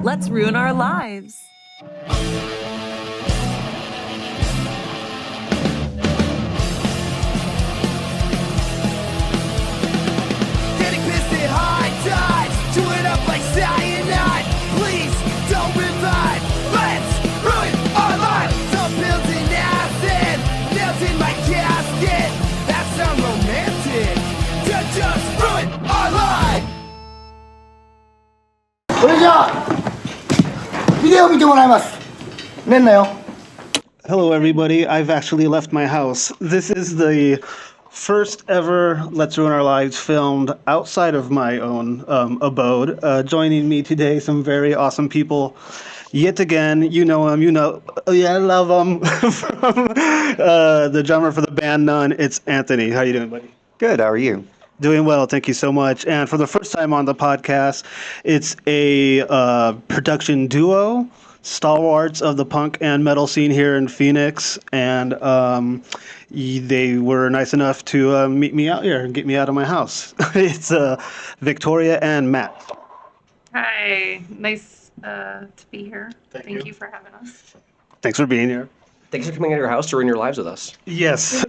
Let's ruin our lives. Getting pissed at high tides, chewing up like cyanide. Please don't revive. Let's ruin our lives. Some pills in acid, nails in my casket. That sounds romantic. To just ruin our lives. それじゃあビデオ見てもらいます。寝んなよ。 Hello, everybody. I've actually left my house. This is the first ever Let's Ruin Our Lives filmed outside of my own abode. Joining me today, some very awesome people. Yet again, you know him, yeah, I love him. From the drummer for the band None, it's Anthony. How you doing, buddy? Good, how are you? Doing well, thank you so much. And for the first time on the podcast, it's a production duo, stalwarts of the punk and metal scene here in Phoenix. And they were nice enough to meet me out here and get me out of my house. It's Victoria and Matt. Hi, nice to be here. Thank you for having us. Thanks for being here. Thanks for coming out of your house to ruin your lives with us. Yes.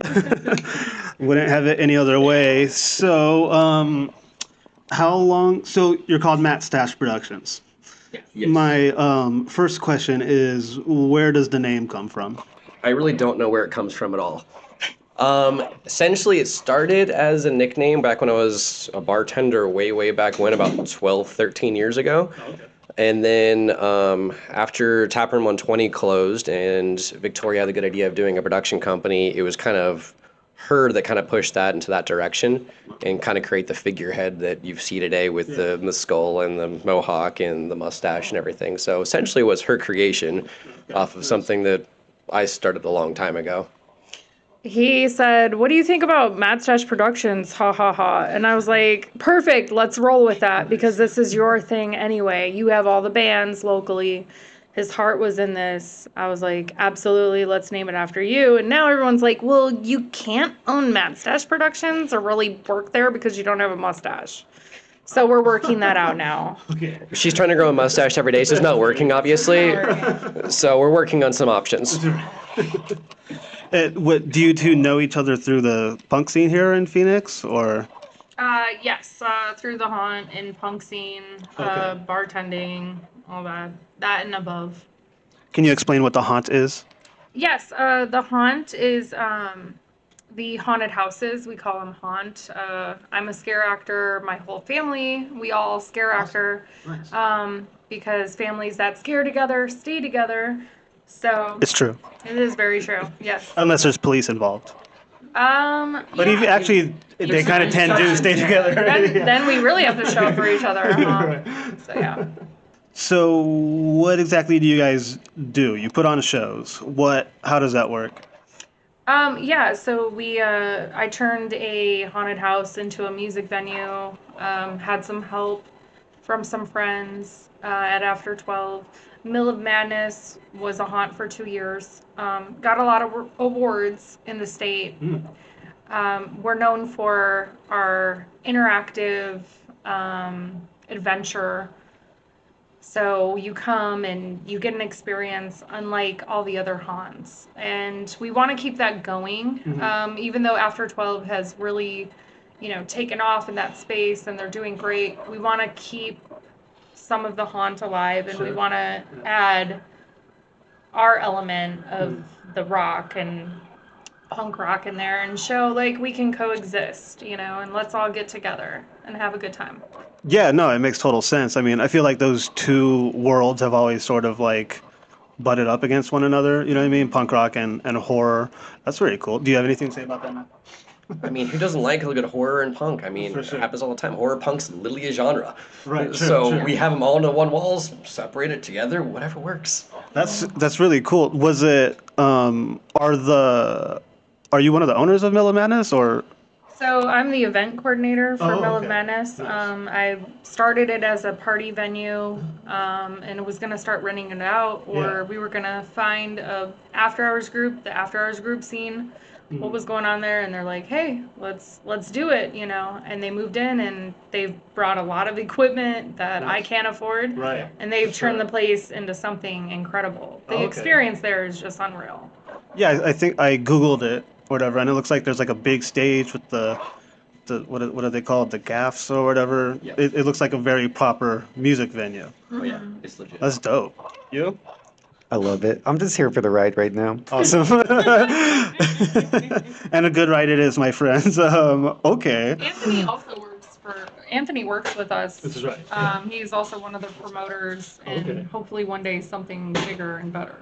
Wouldn't have it any other way. So, how long? So, you're called Mattstache Productions. Yes. My first question is, where does the name come from? I really don't know where it comes from at all. Essentially, it started as a nickname back when I was a bartender way back when, about 12, 13 years ago. Okay. And then after Taproom 120 closed and Victoria had the good idea of doing a production company, it was kind of her that kind of pushed that into that direction and kind of create the figurehead that you see today with the skull and the mohawk and the mustache and everything. So essentially it was her creation off of something that I started a long time ago. He said, "What do you think about Mattstache Productions? Ha ha ha." And I was like, "Perfect, let's roll with that because this is your thing anyway. You have all the bands locally." His heart was in this. I was like, "Absolutely, let's name it after you." And now everyone's like, "Well, you can't own Mattstache Productions or really work there because you don't have a mustache." So we're working that out now. Okay. She's trying to grow a mustache every day, so it's not working, obviously. So we're working on some options. What, do you two know each other through the punk scene here in Phoenix, or? Yes, through the haunt and punk scene, Okay. bartending, all that and above. Can you explain what the haunt is? Yes, the haunt is the haunted houses. We call them haunt. I'm a scare actor. My whole family, we all scare actor. Nice. Because families that scare together stay together. So It's true, it is very true. Yes. unless there's police involved. But Yeah. even actually, they kind of tend to stay together. Then we really have to show up for each other. So yeah. So, what exactly do you guys do? You put on shows. How does that work? Yeah, so I turned a haunted house into a music venue, had some help from some friends at After 12. Mill of Madness was a haunt for 2 years. Got a lot of awards in the state. We're known for our interactive adventure. So you come and you get an experience unlike all the other haunts. And we want to keep that going, even though After 12 has really, taken off in that space and they're doing great. We want to keep some of the haunt alive, and we want to add our element of the rock and punk rock in there and show like we can coexist, and let's all get together and have a good time. Yeah, no, it makes total sense. I mean, I feel like those two worlds have always sort of like butted up against one another. You know what I mean? Punk rock and horror. That's very cool. Do you have anything to say about that, Matt? I mean, who doesn't like a good horror and punk? I mean, For sure. It happens all the time. Horror punk's literally a genre. Right, true, So true. we have them all into one walls, separate it together, whatever works. That's really cool. Was it are you one of the owners of Mill of Madness, or? So I'm the event coordinator for Oh, Mill of okay. Madness. Nice. I started it as a party venue, and was going to start renting it out, or Yeah. we were going to find a after-hours group. The after-hours group scene what was going on there, and they're like, hey, let's do it, you know. And they moved in, and they've brought a lot of equipment that I can't afford, Right. and they've turned the place into something incredible. The experience there is just unreal. Yeah, I think I Googled it, whatever, and it looks like there's like a big stage with the what are they called, the gaffs or whatever. Yeah. It looks like a very proper music venue. Oh yeah, it's legit. That's dope. You? I love it. I'm just here for the ride right now. Awesome. And a good ride it is, my friends. Okay. Anthony works with us. This is right. He's also one of the promoters, and Okay. hopefully one day something bigger and better,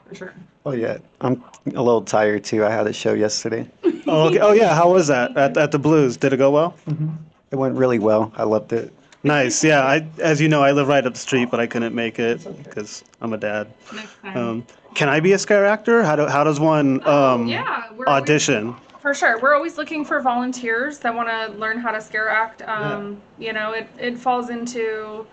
for sure. Oh yeah, I'm a little tired too. I had a show yesterday. Oh, okay. Oh yeah. How was that at the Blues? Did it go well? It went really well. I loved it. Nice. Yeah. As you know, I live right up the street, but I couldn't make it because I'm a dad. Next time. Can I be a scare actor? How does one Yeah, we're audition? For sure. We're always looking for volunteers that want to learn how to scare act. You know, it falls into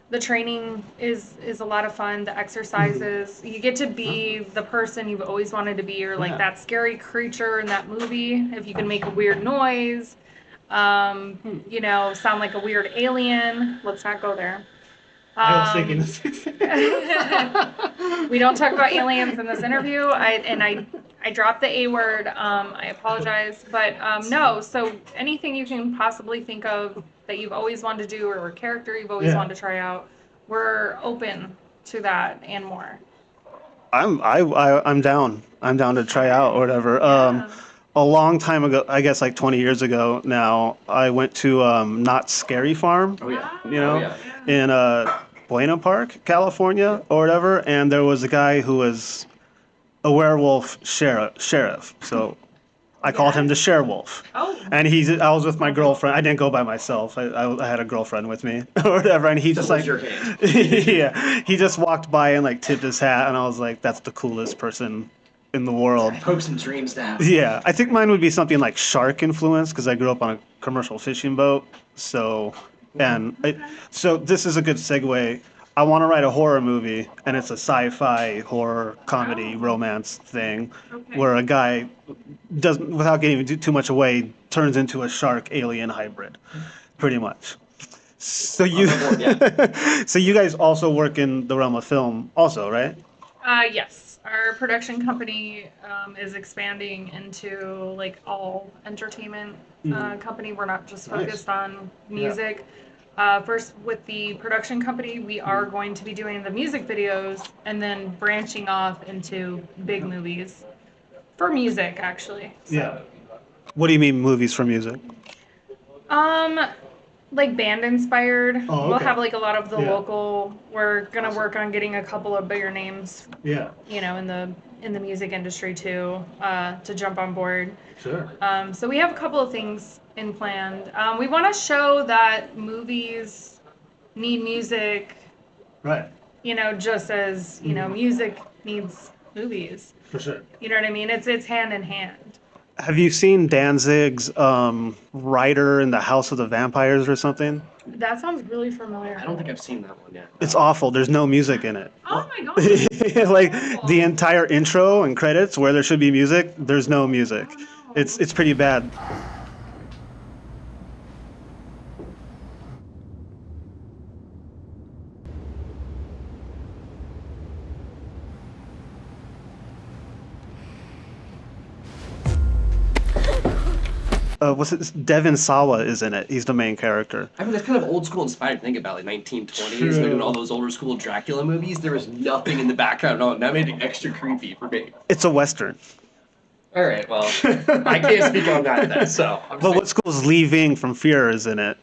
the training is a lot of fun. The exercises, you get to be the person you've always wanted to be, or like that scary creature in that movie. If you can make a weird noise, you know, sound like a weird alien. Let's not go there. I was thinking. We don't talk about aliens in this interview. I dropped the A word. I apologize, but no. So anything you can possibly think of that you've always wanted to do, or a character you've always wanted to try out, we're open to that and more. I'm down. I'm down to try out or whatever. A long time ago, I guess like 20 years ago now, I went to Not Scary Farm. Oh yeah. You know, Oh, in Buena Park, California, or whatever, and there was a guy who was a werewolf sheriff. So I called him the Sherewolf. Oh. And I was with my girlfriend. I didn't go by myself. I had a girlfriend with me or whatever, and he just like, your hand. yeah, he just walked by and like tipped his hat, and I was like, that's the coolest person in the world. Poke some dreams down. Yeah, I think mine would be something like shark influence because I grew up on a commercial fishing boat. So, so this is a good segue. I want to write a horror movie, and it's a sci-fi horror comedy romance thing, where a guy doesn't, without giving too much away, turns into a shark alien hybrid, pretty much. So you, so you guys also work in the realm of film, also, right? Yes. Our production company is expanding into like all entertainment company. We're not just focused on music. First, with the production company, we are going to be doing the music videos and then branching off into big movies for music, actually. So, Yeah. What do you mean movies for music? like band inspired. Oh, We'll okay. have like a lot of the Yeah. local. We're gonna work on getting a couple of bigger names, Yeah. you know, in the music industry too, to jump on board. Sure. So we have a couple of things in planned. We want to show that movies need music, Right. you know, just as, you know, music needs movies. For sure. You know what I mean? It's hand in hand. Have you seen Danzig's Writer in the House of the Vampires or something? That sounds really familiar. I don't think I've seen that one yet. It's awful. There's no music in it. Oh my god. Like the entire intro and credits where there should be music, there's no music. Oh, no. It's pretty bad. What's it? Devin Sawa is in it. He's the main character. I mean, that's kind of old school inspired to think about, like 1920s, True. like in all those older school Dracula movies. There was nothing in the background at all, and that made it extra creepy for me. It's a Western. All right, well, I can't speak on that then, so. But what school's Lee Ving from Fear is in it?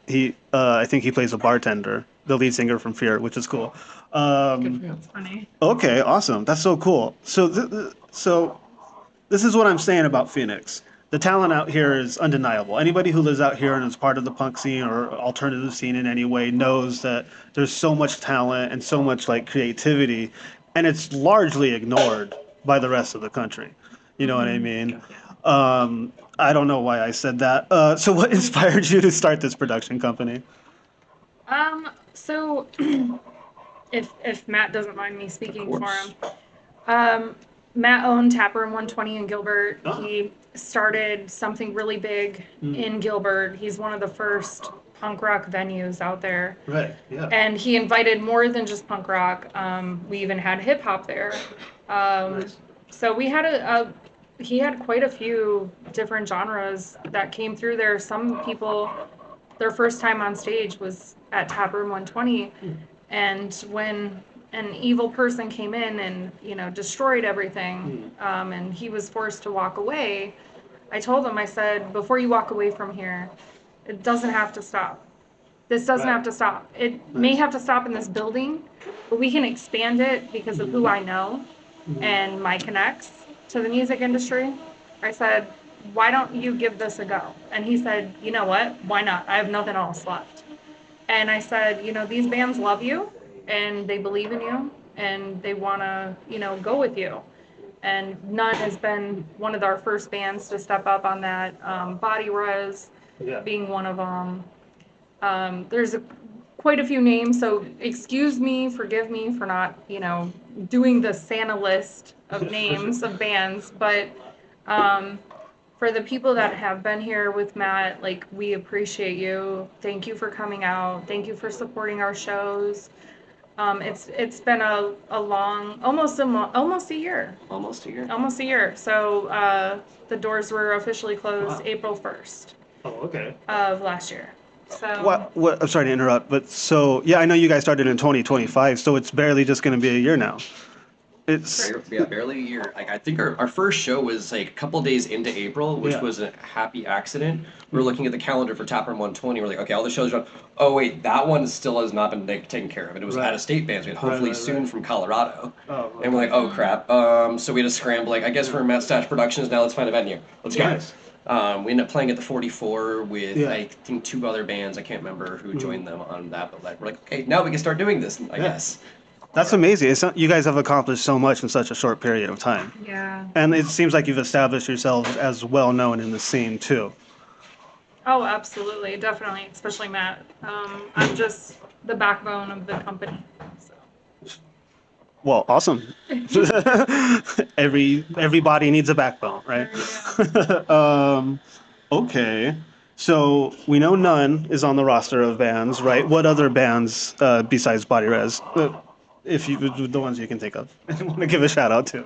I think he plays a bartender, the lead singer from Fear, which is cool. It's funny. Okay, awesome. That's so cool. So, so this is what I'm saying about Phoenix. The talent out here is undeniable. Anybody who lives out here and is part of the punk scene or alternative scene in any way knows that there's so much talent and so much like creativity, and it's largely ignored by the rest of the country. You know what I mean? I don't know why I said that. So what inspired you to start this production company? So if Matt doesn't mind me speaking for him, Matt owned Taproom 120 in Gilbert. Oh. He started something really big in Gilbert. He's one of the first punk rock venues out there. Right. Yeah. And he invited more than just punk rock. We even had hip hop there. Nice. So we had he had quite a few different genres that came through there. Some people, their first time on stage was at Taproom 120. And when an evil person came in and, you know, destroyed everything, and he was forced to walk away, I told him, I said, before you walk away from here, it doesn't have to stop. This doesn't Right. have to stop. It may have to stop in this building, but we can expand it because of who I know and my connects to the music industry. I said, why don't you give this a go? And he said, you know what? Why not? I have nothing else left. And I said, you know, these bands love you and they believe in you and they want to, you know, go with you. And None has been one of our first bands to step up on that. Body Res Yeah. being one of them. There's quite a few names, so excuse me, forgive me for not, you know, doing the Santa list of names of bands, but for the people that have been here with Matt, like, we appreciate you. Thank you for coming out. Thank you for supporting our shows. It's been a long, almost a year. Almost a year. Almost a year. So the doors were officially closed April 1st Oh, okay. of last year. So What? I'm sorry to interrupt, but so yeah, I know you guys started in 2025, so it's barely just going to be a year now. It's Yeah, barely a year. Like, I think our first show was like a couple days into April, which Yeah. was a happy accident. We were looking at the calendar for Taproom 120. We're like, okay, all the shows are on. Oh wait, that one still has not been taken care of. And it was Right. out of state bands. We had Right, hopefully right, soon right. from Colorado. Oh, And we're like, oh crap. So we had to scramble. Like, I guess we're Mattstache Productions now. Let's find a venue. Let's go. Nice. We ended up playing at the 44 with Yeah. I think 2 other bands. I can't remember who joined them on that, but like we're like, okay, now we can start doing this. I guess. That's amazing. You guys have accomplished so much in such a short period of time, yeah. and it seems like you've established yourselves as well known in the scene too. Oh, absolutely, definitely, especially Matt. I'm just the backbone of the company. So. Well, awesome. Everybody needs a backbone, right? Okay. So we know None is on the roster of bands, right? What other bands besides Body Res, if you the ones you can think of, want to give a shout out to?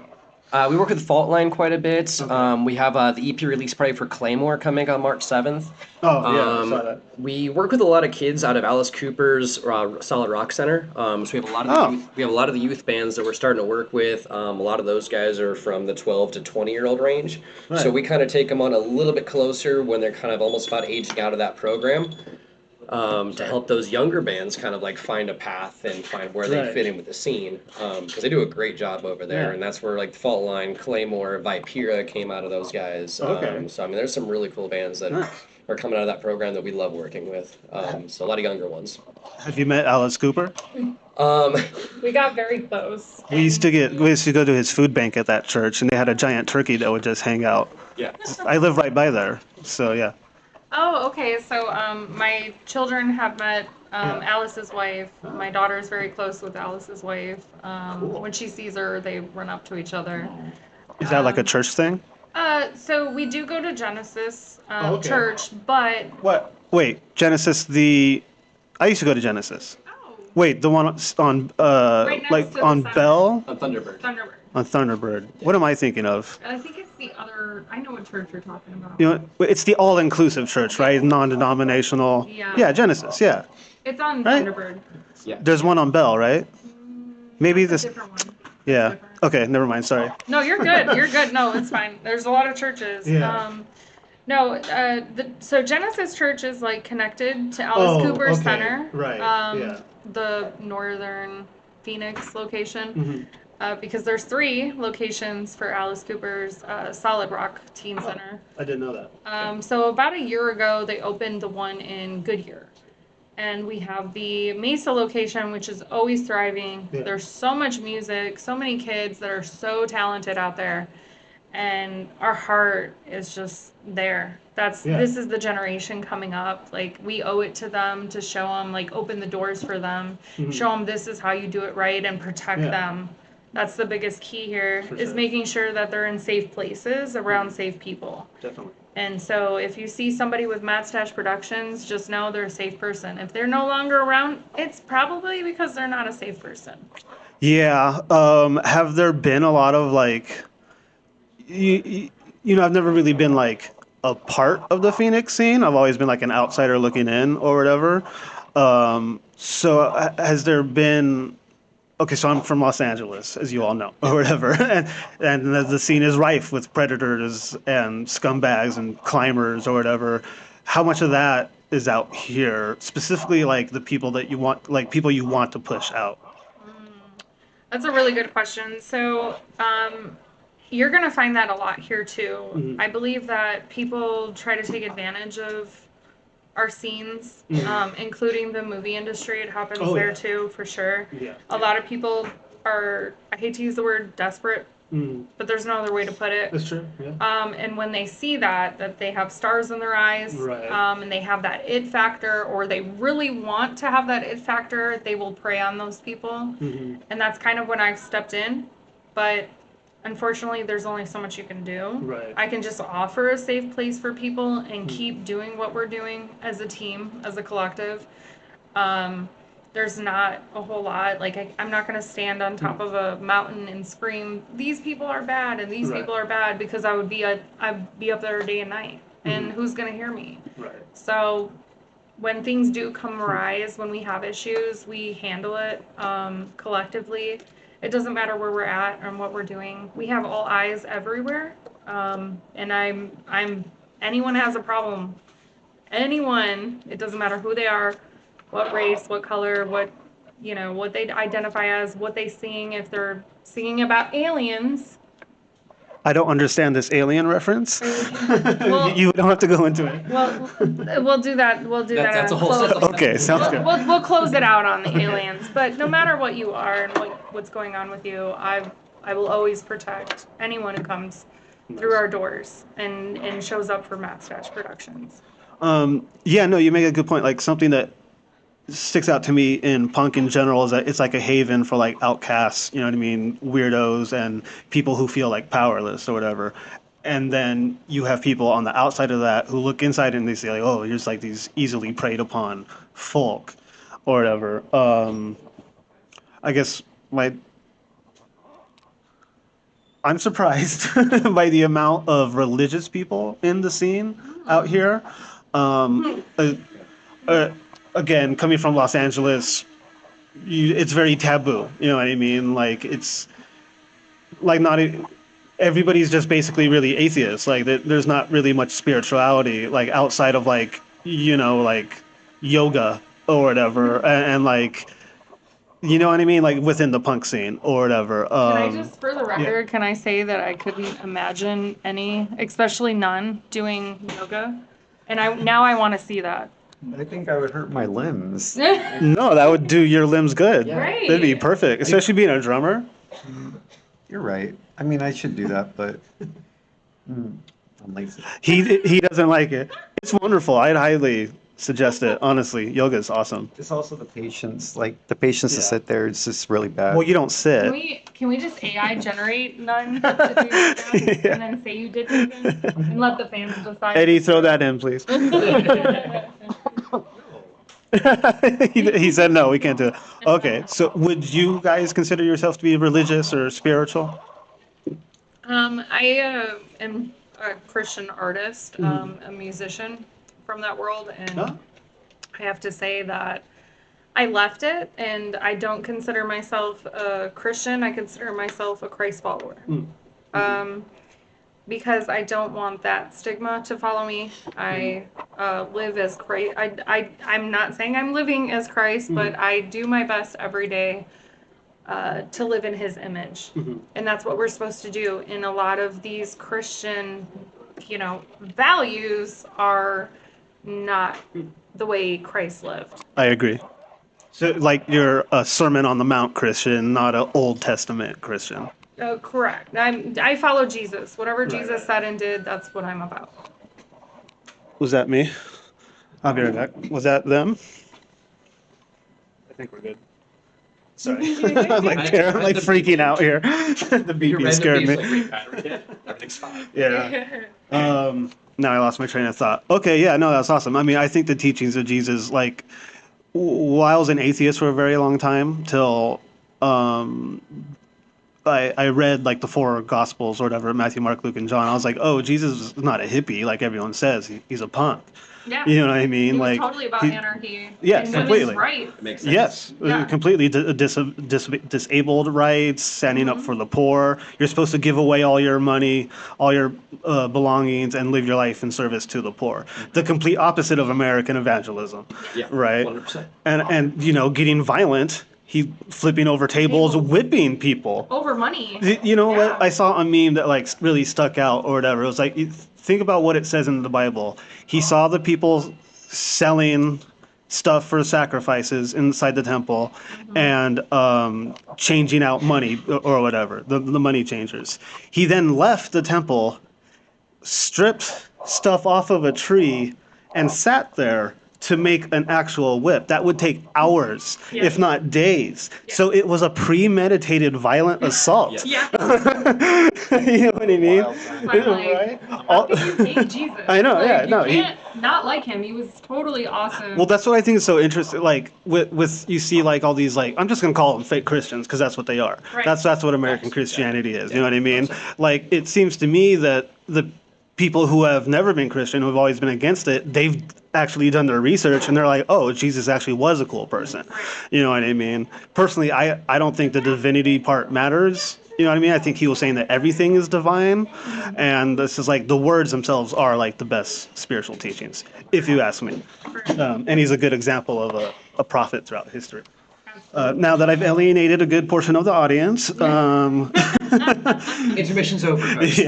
We work with Fault Line quite a bit. We have the EP release party for Claymore coming on March 7th. Oh yeah, I saw that. We work with a lot of kids out of Alice Cooper's Solid Rock Center. So we have a lot of we have a lot of the youth bands that we're starting to work with. A lot of those guys are from the 12 to 20-year-old range. Right. So we kind of take them on a little bit closer when they're kind of almost about aging out of that program. To help those younger bands kind of like find a path and find where they Right. fit in with the scene, because they do a great job over there, Yeah. and that's where like Fault Line, Claymore, Vipera came out of those guys. Okay. So I mean, there's some really cool bands that Nice. are coming out of that program that we love working with. So a lot of younger ones. Have you met Alice Cooper? We got very close. We used to go to his food bank at that church, and they had a giant turkey that would just hang out. Yeah. I live right by there, so yeah. Oh, okay. So my children have met Alice's wife. My daughter is very close with Alice's wife. When she sees her, they run up to each other. Is that like a church thing? So we do go to Genesis okay. Church, but What? Wait, Genesis. I used to go to Genesis. oh, Wait, the one on Right next like to the on center. Bell On Thunderbird. Thunderbird. on Thunderbird. What am I thinking of? I think it's the other. I know what church you're talking about. You know, it's the all-inclusive church, right? Non-denominational. Yeah. Yeah, Genesis. Yeah. It's on Right? Thunderbird. There's one on Bell, right? Maybe It's this. a different one. Yeah. different. Okay, never mind. Sorry. No, you're good. You're good. No, it's fine. There's a lot of churches. Yeah. No, so Genesis Church is like connected to Alice Cooper okay. Center. Right, yeah. The northern Phoenix location. Mm-hmm. Because there's 3 locations for Alice Cooper's Solid Rock Teen Center. I didn't know that. So about a year ago, they opened the one in Goodyear. And we have the Mesa location, which is always thriving. Yeah. There's so much music, so many kids that are so talented out there. And our heart is just there. Yeah. This is the generation coming up. Like, we owe it to them to show them, like, open the doors for them, show them this is how you do it right, and protect Yeah. them That's the biggest key here, For is sure. making sure that they're in safe places around safe people. Definitely. And so if you see somebody with Mattstache Productions, just know they're a safe person. If they're no longer around, it's probably because they're not a safe person. Yeah. Have there been a lot of like, you, I've never really been like a part of the Phoenix scene. I've always been like an outsider looking in or whatever. Has there been, okay, so I'm from Los Angeles, as you all know, or whatever, and the scene is rife with predators and scumbags and climbers or whatever. How much of that is out here, specifically like the people that you want, like people you want to push out? That's a really good question. So, you're going to find that a lot here too. Mhm. I believe that people try to take advantage of our scenes, including the movie industry. It happens Oh, there yeah. too, for sure. Yeah. A lot of people are, I hate to use the word desperate, but there's no other way to put it. That's true. Yeah. And when they see that they have stars in their eyes, Right. and they have that it factor, or they really want to have that it factor, they will prey on those people. And that's kind of when I've stepped in. But unfortunately, there's only so much you can do. Right. I can just offer a safe place for people and keep doing what we're doing as a team, as a collective. There's not a whole lot. Like, I'm not going to stand on top of a mountain and scream, these people are bad and these Right. people are bad, because I'd be up there day and night. And who's going to hear me? Right. So when things do come arise, when we have issues, we handle it collectively. It doesn't matter where we're at and what we're doing. We have all eyes everywhere. And anyone has a problem. Anyone, it doesn't matter who they are, what race, what color, what they identify as, what they sing, if they're singing about aliens. I don't understand this alien reference. Well, You don't have to go into it. well, we'll do that. We'll do that. That's a on whole close. separate Okay, sounds good. We'll close it out on the aliens. But no matter what you are and what's going on with you, I will always protect anyone who comes through our doors and shows up for Mattstache Productions. Yeah, no, you make a good point. Like something that sticks out to me in punk in general is that it's like a haven for like outcasts, you know what I mean, weirdos and people who feel like powerless or whatever. And then you have people on the outside of that who look inside and they say like, oh, here's like these easily preyed upon folk or whatever. I guess I'm surprised by the amount of religious people in the scene out here. Again, coming from Los Angeles, it's very taboo. You know what I mean? Like it's like everybody's just basically really atheist. Like there's not really much spirituality like outside of like like yoga or whatever, and like you know what I mean, like within the punk scene or whatever. Can I just, for the record, can I say that I couldn't imagine any, especially none, doing yoga, and now I want to see that. I think I would hurt my limbs. No, that would do your limbs good. Right. That'd be perfect, especially being a drummer. You're right. I mean, I should do that, but I'm lazy. He doesn't like it. It's wonderful. I'd highly suggest it. Honestly, yoga is awesome. It's also the patience. Like the patience to Yeah. sit there is just really bad. Well, you don't sit. Can we just AI generate none to do yoga, Yeah. and then say you did yoga and let the fans decide? Eddie, throw that in, please. He said no, we can't do it. Okay, so would you guys consider yourself to be religious or spiritual? I am a Christian artist, a musician from that world, and Oh. I have to say that I left it, and I don't consider myself a Christian. I consider myself a Christ follower. Because I don't want that stigma to follow me. I live as Christ. I'm not saying I'm living as Christ, but I do my best every day to live in his image. And that's what we're supposed to do. And a lot of these Christian, values are not the way Christ lived. I agree. So, like, you're a Sermon on the Mount Christian, not an Old Testament Christian. Correct. I follow Jesus. Whatever Jesus said and did, that's what I'm about. Was that me? I'll be right back. Was that them? I think we're good. Sorry. I'm like, I'm like freaking out here. The BP scared me. Everything's fine. Yeah. Now I lost my train of thought. Okay, yeah, no, that's awesome. I mean, I think the teachings of Jesus, like, while I was an atheist for a very long time, till I read like the four gospels or whatever, Matthew, Mark, Luke, and John. I was like, oh, Jesus is not a hippie like everyone says. He's a punk. Yeah. You know what I mean? He was like totally about anarchy. Yes, and completely. women's rights. It makes sense. Yes, Yeah. completely disabled rights, standing up for the poor. You're supposed to give away all your money, all your belongings, and live your life in service to the poor. The complete opposite of American evangelism. Yeah, Right. 100%. And you know, getting violent. He flipping over tables, whipping people. Over money. You know Yeah. what? I saw a meme that like really stuck out or whatever. It was like, think about what it says in the Bible. He saw the people selling stuff for sacrifices inside the temple and changing out money or whatever, the money changers. He then left the temple, stripped stuff off of a tree, and sat there to make an actual whip. That would take hours, Yeah. if not days. So it was a premeditated violent assault. Yeah. You know what I mean? I'm like, Right? how can you hate Jesus? I know, Like, yeah, you no, he- can't not like him. He was totally awesome. Well, that's what I think is so interesting. Like with you see like all these like I'm just gonna call them fake Christians because that's what they are. Right. That's what American Christianity is. You know what I mean? Like it seems to me that the people who have never been Christian, who have always been against it, they've actually done their research and they're like, oh, Jesus actually was a cool person. You know what I mean? Personally, I don't think the divinity part matters. You know what I mean? I think he was saying that everything is divine, and this is like the words themselves are like the best spiritual teachings, if you ask me. And he's a good example of a prophet throughout history. Now that I've alienated a good portion of the audience, Intermission's over, folks.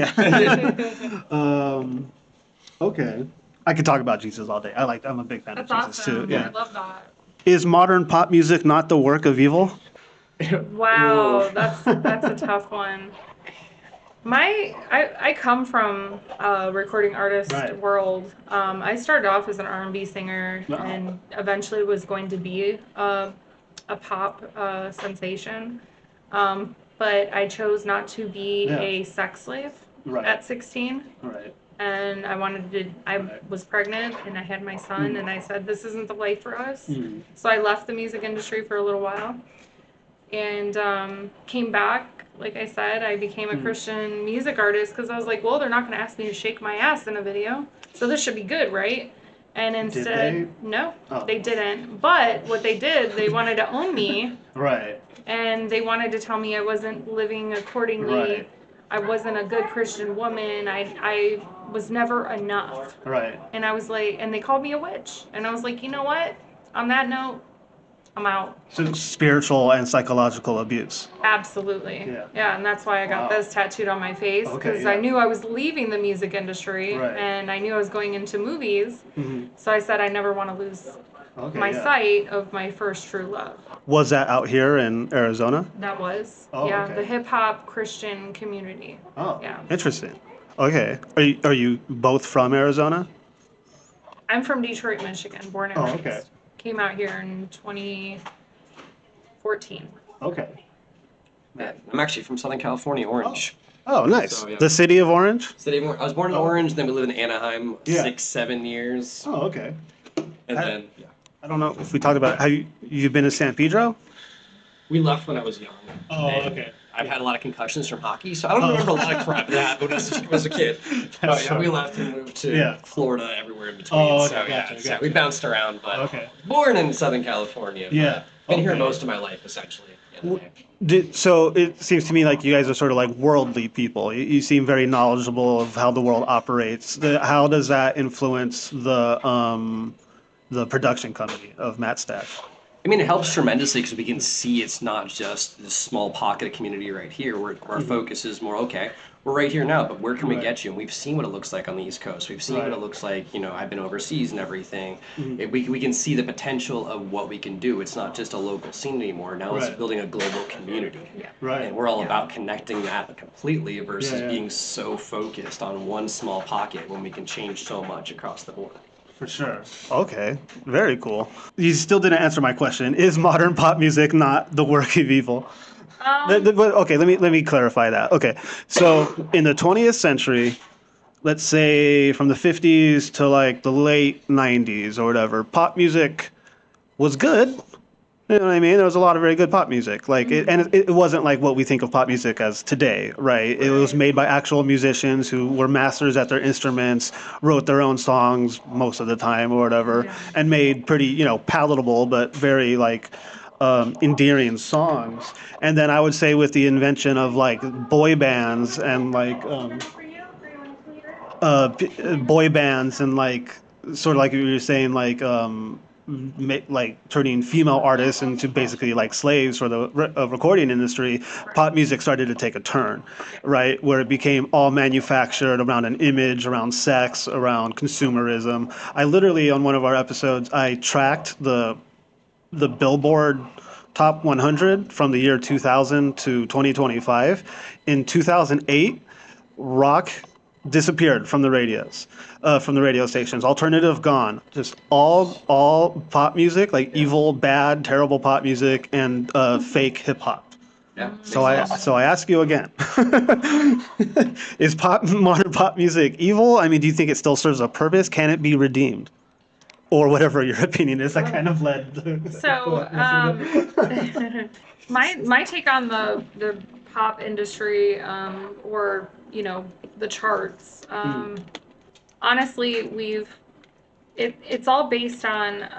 okay, I could talk about Jesus all day. I'm a big fan That's of Jesus awesome. too. Yeah. I love that. Is modern pop music not the work of evil? Wow, that's a tough one. I come from a recording artist Right. world. I started off as an R&B singer and eventually was going to be a pop sensation. But I chose not to be Yeah. a sex slave Right. at 16. Right. And I was pregnant and I had my son and I said, this isn't the life for us. So I left the music industry for a little while and came back. Like I said, I became a Christian music artist because I was like, well, they're not going to ask me to shake my ass in a video. So this should be good, right? And instead, no, they didn't. But what they did, they wanted to own me. Right. And they wanted to tell me I wasn't living accordingly. Right. I wasn't a good Christian woman. I was never enough. Right. And I was like, and they called me a witch. And I was like, you know what? On that note, I'm out. So spiritual and psychological abuse. Absolutely. Yeah. And that's why I got Wow. this tattooed on my face. Okay, Because yeah. I knew I was leaving the music industry. Right. And I knew I was going into movies. Mhm. So I said I never want to lose Okay, my yeah. sight of my first true love. Was that out here in Arizona? That was. Oh, yeah, okay. the hip hop Christian community. Oh, Yeah. interesting. Okay. Are you both from Arizona? I'm from Detroit, Michigan, born and Oh, raised. okay. Came out here in 2014. Okay. I'm actually from Southern California, Orange. Oh, nice. So, yeah. The city of Orange? City of I was born in Orange, then we lived in Anaheim Yeah. 6-7 years, Oh, okay. and I- then I don't know if we talked about you've been to San Pedro? we left when I was young. Oh, And okay. I've had a lot of concussions from hockey, so I don't remember a lot of crap that happened when I was a kid. But yeah, we left and moved to Yeah. Florida, everywhere in between. Oh, okay, so yeah, gotcha, so gotcha. we bounced around, but Okay. born in Southern California. but Yeah, been here okay. most of my life, essentially. Yeah. So it seems to me like you guys are sort of like worldly people. You seem very knowledgeable of how the world operates. How does that influence the production company of Mattstache? I mean, it helps tremendously because we can see it's not just this small pocket of community right here where our focus is more, okay, we're right here now, but where can we Right. get you? And we've seen what it looks like on the East Coast. We've seen what Right. it looks like, I've been overseas and everything. We can see the potential of what we can do. It's not just a local scene anymore. Now it's Right. building a global community. Right. And we're all about connecting that completely versus Yeah. being so focused on one small pocket when we can change so much across the board. For sure. Okay, very cool. You still didn't answer my question. Is modern pop music not the work of evil? Okay, let me clarify that. Okay, so in the 20th century, let's say from the 50s to like the late 90s or whatever, pop music was good. You know what I mean? There was a lot of very good pop music. Like, it wasn't like what we think of pop music as today, right? It was made by actual musicians who were masters at their instruments, wrote their own songs most of the time or whatever, and made pretty, palatable but very like endearing songs. And then I would say with the invention of like boy bands and like boy bands and like sort of like you were saying like like turning female artists into basically like slaves for the recording industry, pop music started to take a turn, right? Where it became all manufactured around an image, around sex, around consumerism. I literally, on one of our episodes, I tracked the Billboard Top 100 from the year 2000 to 2025. In 2008, rock disappeared from the radios, from the radio stations. Alternative gone. Just all pop music, like evil, bad, terrible pop music, and fake hip hop. Yeah. So I ask you again: is modern pop music evil? I mean, do you think it still serves a purpose? Can it be redeemed? Or whatever your opinion is, that kind of led. So, my take on the pop industry, or the charts. Honestly, it's all based on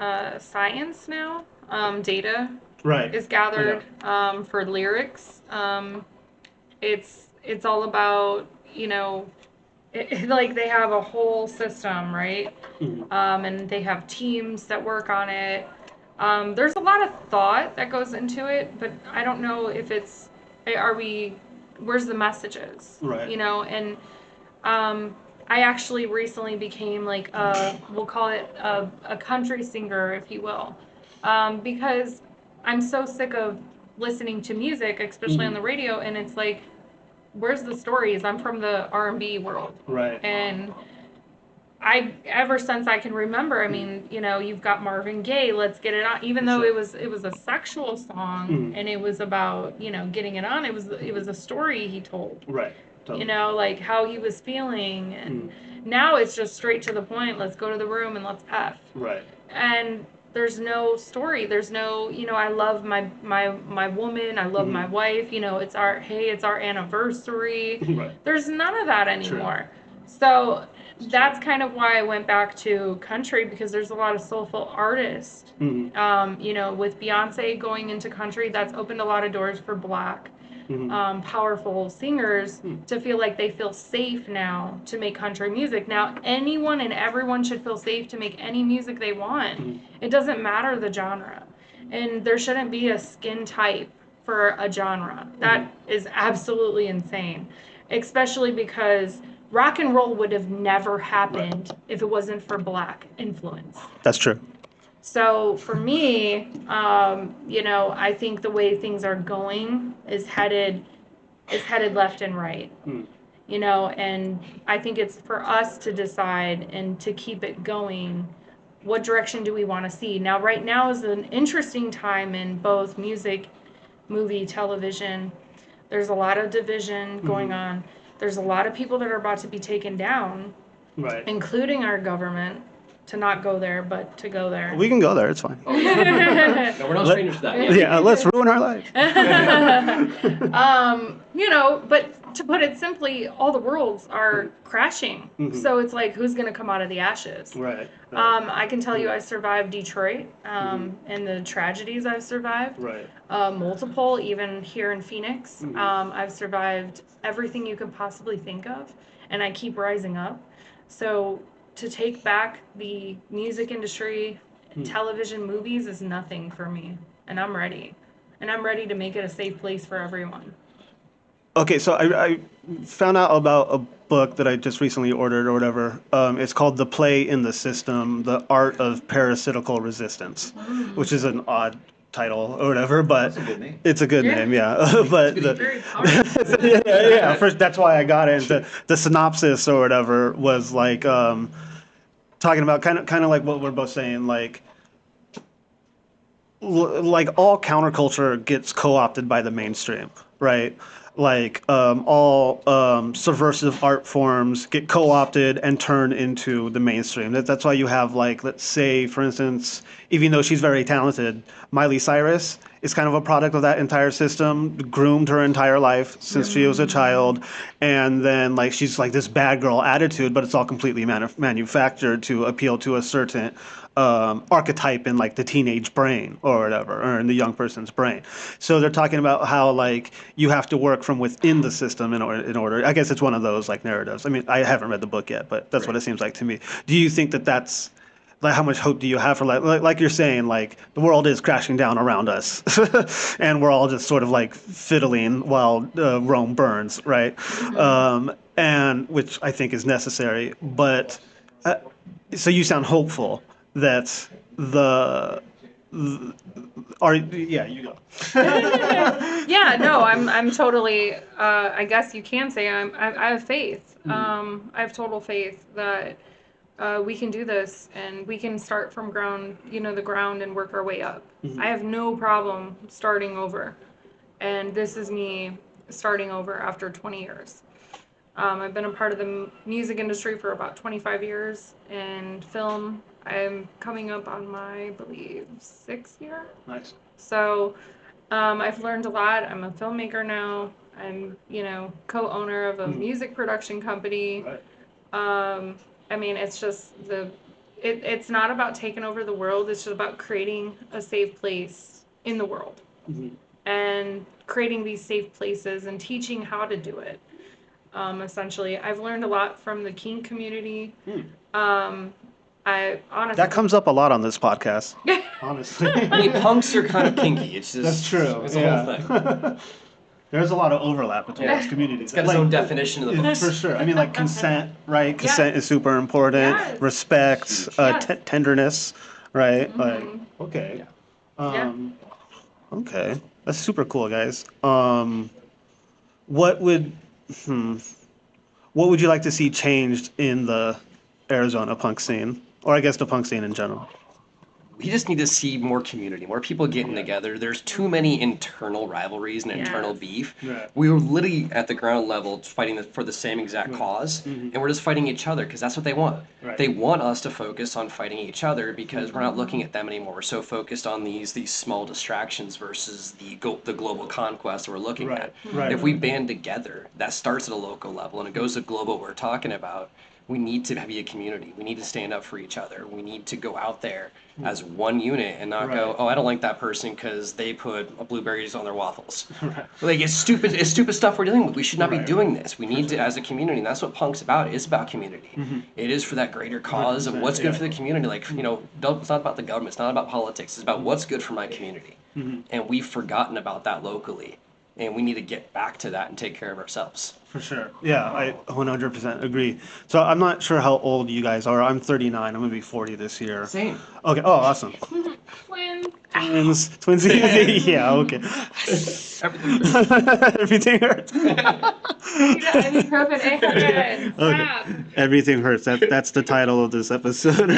science now. Data Right. is gathered for lyrics. It's all about like they have a whole system, right? And they have teams that work on it. There's a lot of thought that goes into it, but I don't know if where's the messages? Right. And I actually recently became like we'll call it a country singer, if you will, because I'm so sick of listening to music, especially on the radio, and it's like, where's the stories? I'm from the R&B world. Right. And ever since I can remember, I mean, you've got Marvin Gaye, Let's Get It On, even though it was a sexual song and it was about, getting it on, it was a story he told. Right. Totally. Like how he was feeling, and now it's just straight to the point, let's go to the room and let's F. Right. And there's no story. There's no, I love my woman. I love my wife. It's our anniversary. Right. There's none of that anymore. So that's kind of why I went back to country, because there's a lot of soulful artists. With Beyonce going into country, that's opened a lot of doors for Black. Powerful singers to feel like they feel safe now to make country music. Now, anyone and everyone should feel safe to make any music they want. It doesn't matter the genre. And there shouldn't be a skin type for a genre. That is absolutely insane. Especially because rock and roll would have never happened if it wasn't for Black influence. That's true. So for me, I think the way things are going is headed left and right. And I think it's for us to decide and to keep it going. What direction do we want to see? Now, right now is an interesting time in both music, movie, television. There's a lot of division going on. There's a lot of people that are about to be taken down, Right. including our government. To not go there, but to go there. We can go there. It's fine. No, we're not strangers to that. Yeah, let's ruin our lives. But to put it simply, all the worlds are crashing. So it's like, who's going to come out of the ashes? Right. I can tell you I survived Detroit and the tragedies I've survived. Right. Multiple, even here in Phoenix. I've survived everything you could possibly think of, and I keep rising up. So to take back the music industry, television, movies is nothing for me. And I'm ready. And I'm ready to make it a safe place for everyone. Okay, so I found out about a book that I just recently ordered or whatever. It's called The Play in the System, The Art of Parasitical Resistance, which is an odd title or whatever, but That's a good name. it's a good name, yeah. But Very powerful. yeah, first, that's why I got it. The synopsis or whatever was like, talking about kind of like what we're both saying, like all counterculture gets co-opted by the mainstream, right? Like all subversive art forms get co-opted and turned into the mainstream. That's why you have, like, let's say, for instance, even though she's very talented, Miley Cyrus is kind of a product of that entire system, groomed her entire life since she was a child, and then like she's like this bad girl attitude, but it's all completely manufactured to appeal to a certain archetype in like the teenage brain or whatever, or in the young person's brain. So they're talking about how like you have to work from within the system in order. I guess it's one of those like narratives. I mean, I haven't read the book yet, but that's what it seems like to me. Do you think that that's like, how much hope do you have for like you're saying, like the world is crashing down around us and we're all just sort of like fiddling while Rome burns, right? And which I think is necessary, but so you sound hopeful that yeah, you go. Yeah, no, I'm totally. I guess you can say I have faith. I have total faith that we can do this, and we can start from the ground, and work our way up. I have no problem starting over, and this is me starting over after 20 years. I've been a part of the music industry for about 25 years, and film. I'm coming up on my, I believe, 6th year. Nice. So I've learned a lot. I'm a filmmaker now. I'm, co-owner of a music production company. Right. I mean, it's just it's not about taking over the world. It's just about creating a safe place in the world, and creating these safe places and teaching how to do it. Essentially, I've learned a lot from the kink community. I honestly, That comes up a lot on this podcast, honestly. I mean, punks are kind of kinky. It's just That's true. It's a whole thing. There's a lot of overlap between those communities. It's got its own definition of the books. For sure. I mean, like consent, right? Consent is super important. Yes. Respect, Yes. Tenderness, right? Like, okay. Yeah. Okay. That's super cool, guys. What would you like to see changed in the Arizona punk scene? Or I guess the punk scene in general? We just need to see more community, more people getting together. There's too many internal rivalries and internal beef. Right. We were literally at the ground level fighting for the same exact cause, and we're just fighting each other because that's what they want. Right. They want us to focus on fighting each other because we're not looking at them anymore. We're so focused on these small distractions versus the global conquest that we're looking Right. at. Right. If we band together, that starts at a local level and it goes to global. We're talking about. We need to be a community. We need to stand up for each other. We need to go out there as one unit and not go, oh, I don't like that person because they put blueberries on their waffles. Like, it's stupid stuff we're dealing with. We should not be doing this. We need to, as a community, and that's what punk's about. It's about community. It is for that greater cause of what's good for the community. Like, it's not about the government. It's not about politics. It's about what's good for my community. And we've forgotten about that locally. And we need to get back to that and take care of ourselves. For sure. Yeah, I 100% agree. So I'm not sure how old you guys are. I'm 39. I'm going to be 40 this year. Same. Okay. Oh, awesome. Twins. Twins. Yeah, okay. Everything hurts. Ibuprofen 800. Crap. Everything hurts. That's the title of this episode.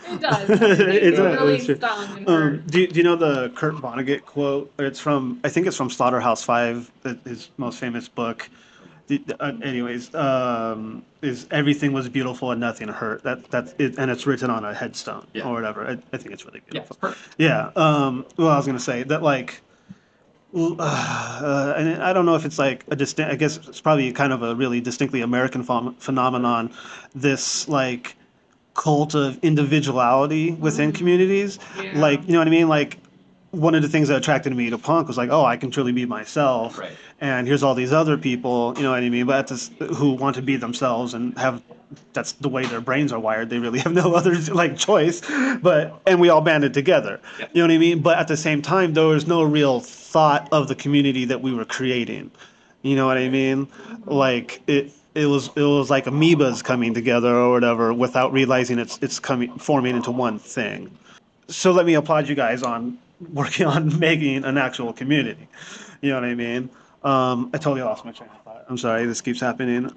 It does. It It's does, really it's true. stung and hurt. Do you know the Kurt Vonnegut quote? I think it's from Slaughterhouse-Five, his most famous book. Anyways, is everything was beautiful and nothing hurt. That's it, and it's written on a headstone or whatever. I think it's really beautiful. Yeah, it's perfect. Yeah. Well, I was gonna say that like. And I don't know if it's like I guess it's probably kind of a really distinctly American phenomenon. This like cult of individuality within communities. Yeah. Like, you know what I mean? Like, one of the things that attracted me to punk was like, oh, I can truly be myself. Right. And here's all these other people, you know what I mean? But who want to be themselves and that's the way their brains are wired. They really have no other like choice. And we all banded together. Yep. You know what I mean? But at the same time, there was no real thought of the community that we were creating. You know what I mean? Like it was like amoebas coming together or whatever without realizing it's forming into one thing. So let me applaud you guys on working on making an actual community. You know what I mean? I totally lost my train of thought. I'm sorry, this keeps happening.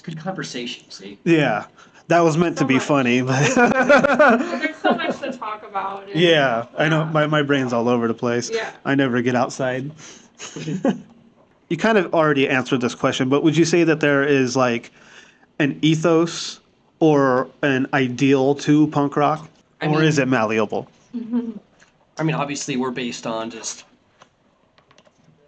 It's good conversation, see? Yeah, that was meant So to be much. funny, but There's so much to talk about. and- yeah, I know my brain's all over the place. Yeah. I never get outside. You kind of already answered this question, but would you say that there is like an ethos or an ideal to punk rock, I or mean- is it malleable? I mean, obviously, we're based on just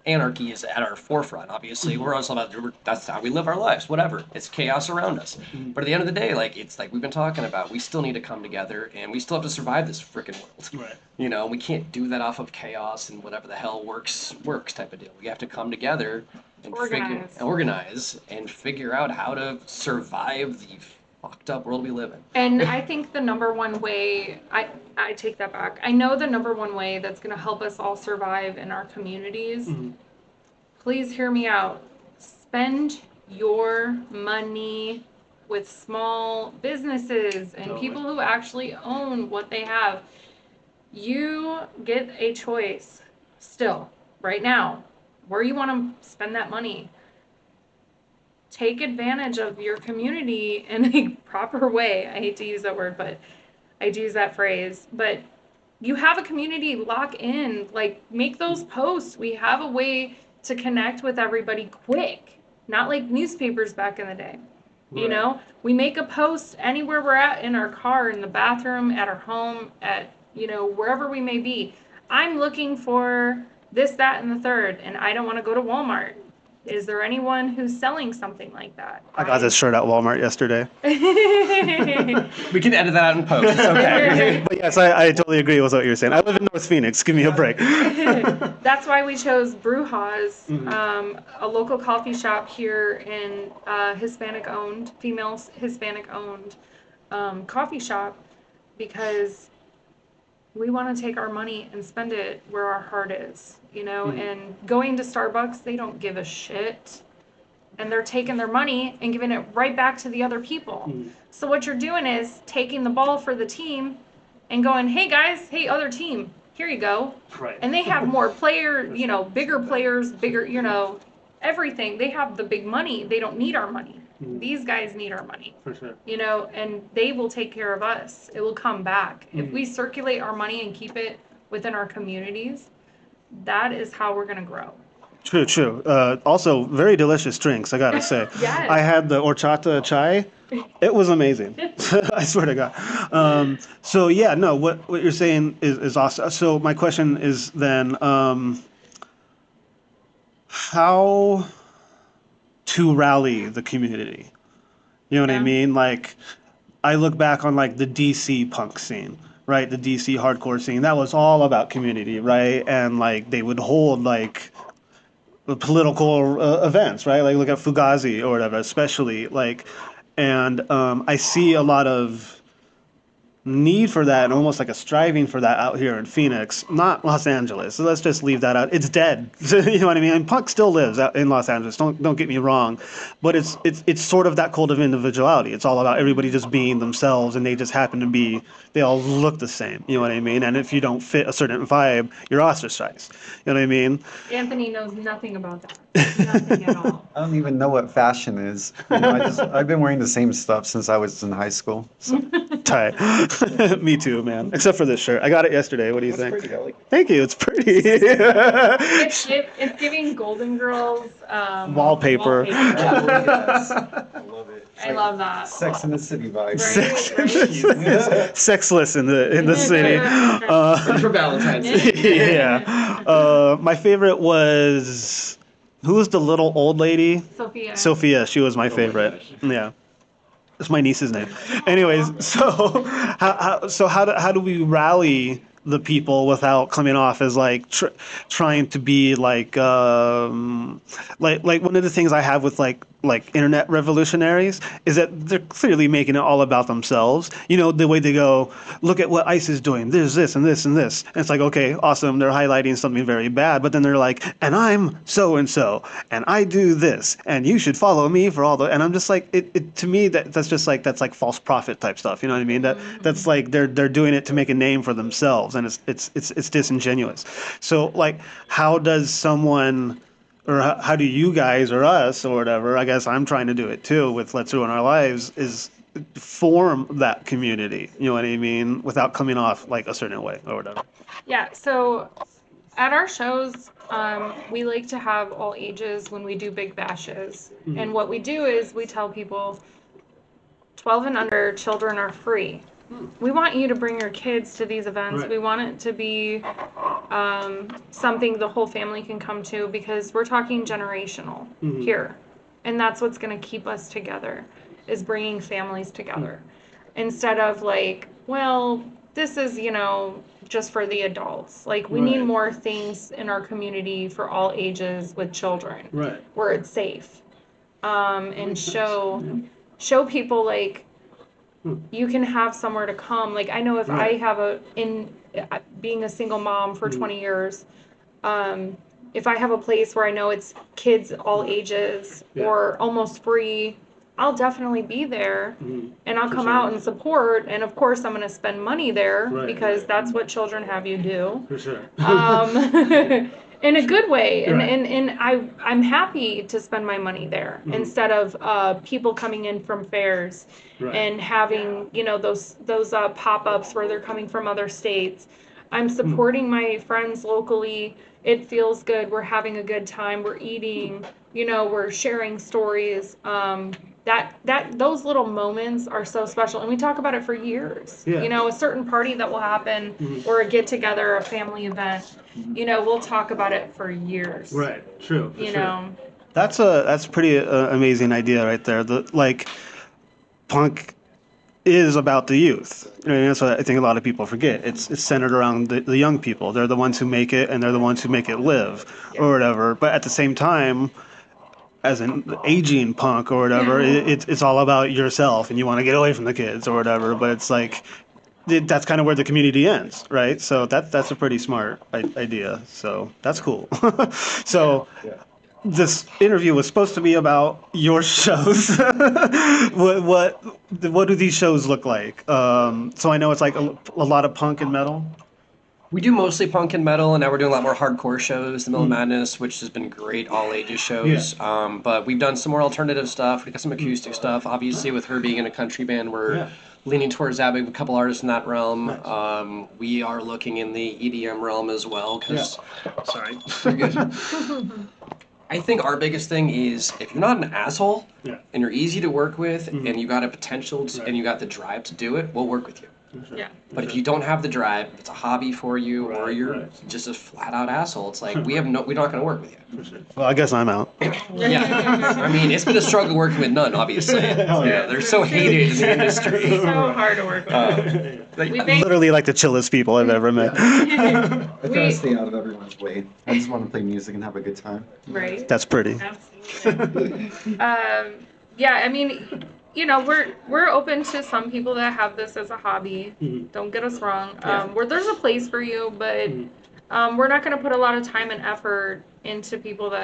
anarchy is at our forefront. Obviously, we're also about that's how we live our lives. Whatever, it's chaos around us. But at the end of the day, like it's like we've been talking about, we still need to come together, and we still have to survive this freaking world. Right. You know, we can't do that off of chaos and whatever the hell works type of deal. We have to come together and organize and figure out how to survive the fucked up world we live in. And I think the number one way, I take that back. I know the number one way that's going to help us all survive in our communities. Please hear me out. Spend your money with small businesses and people who actually own what they have. You get a choice still, right now, where you want to spend that money. Take advantage of your community in a proper way. I hate to use that word, but I do use that phrase. But you have a community, lock in, like make those posts. We have a way to connect with everybody quick, not like newspapers back in the day. You know, we make a post anywhere we're at, in our car, in the bathroom, at our home, at, you know, wherever we may be. I'm looking for this, that, and the third, and I don't want to go to Walmart. Is there anyone who's selling something like that? I got this shirt at Walmart yesterday. We can edit that out in post. It's okay. But yes, I totally agree with what you're saying. I live in North Phoenix. Give me a break. That's why we chose Brew-Ja's, a local coffee shop here in Hispanic-owned, female Hispanic-owned coffee shop, because we want to take our money and spend it where our heart is, you know, and going to Starbucks, they don't give a shit. And they're taking their money and giving it right back to the other people. So what you're doing is taking the ball for the team and going, hey guys, hey other team, here you go. Right. And they have more you know, bigger players, bigger, you know, everything. They have the big money. They don't need our money. These guys need our money. For sure. You know, and they will take care of us. It will come back. If we circulate our money and keep it within our communities, that is how we're going to grow. True, true. Also, very delicious drinks, I gotta say. Yes. I had the horchata chai. It was amazing. I swear to God. So yeah, no, what you're saying is awesome. So my question is then, how to rally the community? You know what I mean? Like, I look back on like the DC punk scene, right? The DC hardcore scene. That was all about community, right? And like they would hold like political events, right? Like look at Fugazi or whatever, especially like, and I see a lot of need for that and almost like a striving for that out here in Phoenix, not Los Angeles. So let's just leave that out. It's dead. You know what I mean? And punk still lives out in Los Angeles. Don't get me wrong, but it's sort of that cult of individuality. It's all about everybody just being themselves, and they just happen to be. They all look the same. You know what I mean? And if you don't fit a certain vibe, you're ostracized. You know what I mean? Anthony knows nothing about that. Nothing at all. I don't even know what fashion is. You know, I've been wearing the same stuff since I was in high school. So. Tight. Me too, man. Except for this shirt. I got it yesterday. What do you think? Pretty, I like it. Thank you. It's pretty. It's giving Golden Girls Wallpaper. Yes. I love it. It's I like love that. Sex in the City vibe. Right? Sexless in the city. For Valentine's Day. Yeah. My favorite was, who was the little old lady? Sophia. Sophia. She was my favorite. Yeah. That's my niece's name. Anyways, so how do we rally the people without coming off as like trying to be like one of the things I have with like internet revolutionaries is that they're clearly making it all about themselves. You know, the way they go, look at what ICE is doing. There's this and this and this. And it's like, okay, awesome. They're highlighting something very bad, but then they're like, and I'm so and so, and I do this, and you should follow me for all the. And I'm just like, it to me that's just like that's like false prophet type stuff. You know what I mean? That's like they're doing it to make a name for themselves, and it's disingenuous. So like, how does someone or how do you guys or us or whatever, I guess I'm trying to do it too with Let's Ruin Our Lives, is form that community, you know what I mean, without coming off like a certain way or whatever. Yeah, so at our shows, we like to have all ages when we do big bashes. And what we do is we tell people 12 and under children are free. We want you to bring your kids to these events. Right. We want it to be something the whole family can come to, because we're talking generational here. And that's what's going to keep us together, is bringing families together. Instead of like, well, this is, just for the adults. Like, we need more things in our community for all ages with children. Right. Where it's safe. And show people, like, you can have somewhere to come. Like, I know if I have being a single mom for 20 years, if I have a place where I know it's kids all ages or almost free, I'll definitely be there, and I'll come out and support. And of course, I'm going to spend money there because that's what children have you do. For sure. In a good way, and I'm happy to spend my money there instead of people coming in from fairs and having those pop-ups where they're coming from other states. I'm supporting my friends locally. It feels good. We're having a good time. We're eating. We're sharing stories. Those little moments are so special, and we talk about it for years. Yeah. A certain party that will happen, or a get together, a family event. We'll talk about it for years. Right. True. For You sure. know. That's a pretty amazing idea right there. Punk is about the youth. That's what I think a lot of people forget. It's centered around the young people. They're the ones who make it, and they're the ones who make it live, or whatever. But at the same time, as an aging punk or whatever, it's all about yourself, and you want to get away from the kids or whatever. But it's like that's kind of where the community ends, right? So that's a pretty smart idea. So that's cool. So. Yeah. This interview was supposed to be about your shows. what do these shows look like? So I know it's like a lot of punk and metal. We do mostly punk and metal, and now we're doing a lot more hardcore shows, the Middle of Madness, which has been great, all ages shows. Yeah. But we've done some more alternative stuff. We got some acoustic stuff. Obviously, with her being in a country band, we're leaning towards that. We have a couple artists in that realm. Nice. We are looking in the EDM realm as well. Sorry, you're good. I think our biggest thing is, if you're not an asshole and you're easy to work with and you got a potential and you got the drive to do it, we'll work with you. Yeah. But if you don't have the drive, if it's a hobby for you, or you're just a flat out asshole, it's like we're not going to work with you. Well, I guess I'm out. Yeah. I mean, it's been a struggle working with None, obviously. They're so hated in the industry. So hard to work with. Literally like the chillest people I've ever met. I try to stay out of everyone's way. I just want to play music and have a good time. Right. That's pretty. Absolutely. I mean, we're open to some people that have this as a hobby. Don't get us wrong. Where there's a place for you, but we're not going to put a lot of time and effort into people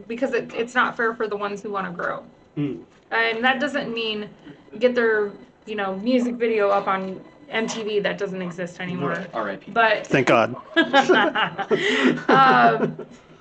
because it's not fair for the ones who want to grow. And that doesn't mean get their music video up on MTV. That doesn't exist anymore. R.I.P. But Thank God.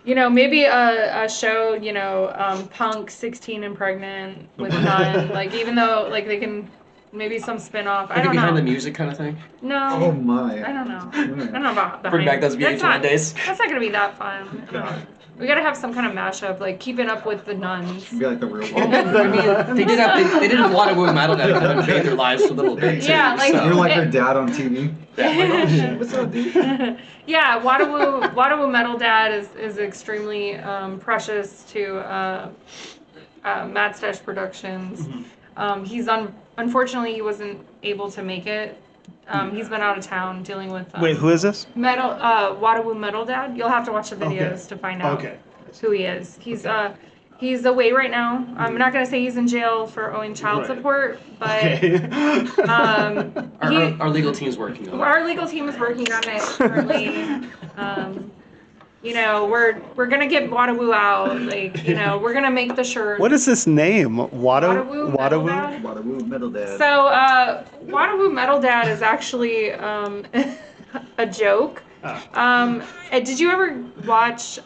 Maybe a show, punk 16 and pregnant with None, like, even though, like, they can, maybe some spin-off. I don't know. Behind the music kind of thing? No. Oh my. I don't know. I don't know about behind. Bring back those VH1 days. That's not going to be that fun. We got to have some kind of mashup, like Keeping Up with the Nuns. Be like the real world. I mean, they did a lot of women metal that kind of invade their lives for a little bit. Yeah, like You're like her dad on TV. What's up, dude? Yeah, Wadawoo Metal Dad is extremely precious to Mattstache Productions. He's unfortunately he wasn't able to make it. He's been out of town dealing with Wait, who is this? Wadawoo Metal Dad. You'll have to watch the videos to find out who he is. He's away right now. I'm not gonna say he's in jail for owing child support, but our legal team's working on it. Our legal team is working on it currently. We're gonna get Wadawoo out. Like, we're gonna make the shirt. What is this name? Wadawoo? Wadawoo Metal Dad. So, Wadawoo Metal Dad is actually a joke. Did you ever watch